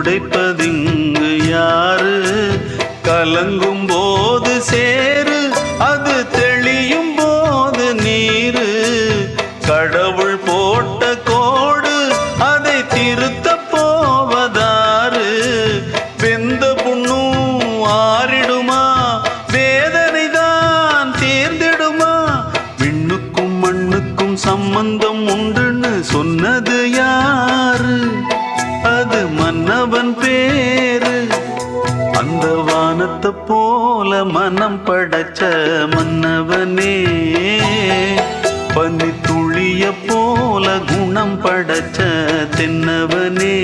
உடைப்பதிங்கு யாரு? கலங்கும் போது சேரு, அது தெளியும் போது நீரு. கடவுள் போட்ட கோடு, அதை திருத்த போவதாரு? வெந்த புண்ணும் ஆறிடுமா? வேதனை தான் தீர்ந்திடுமா? விண்ணுக்கும் மண்ணுக்கும் சம்பந்தம் உண்டுன்னு சொன்னது யாரு? அது மன்னவன் பேரு. அந்த வானத்தை போல மனம் படைச்ச மன்னவனே, பனி துளிய போல குணம் படைச்ச தென்னவனே.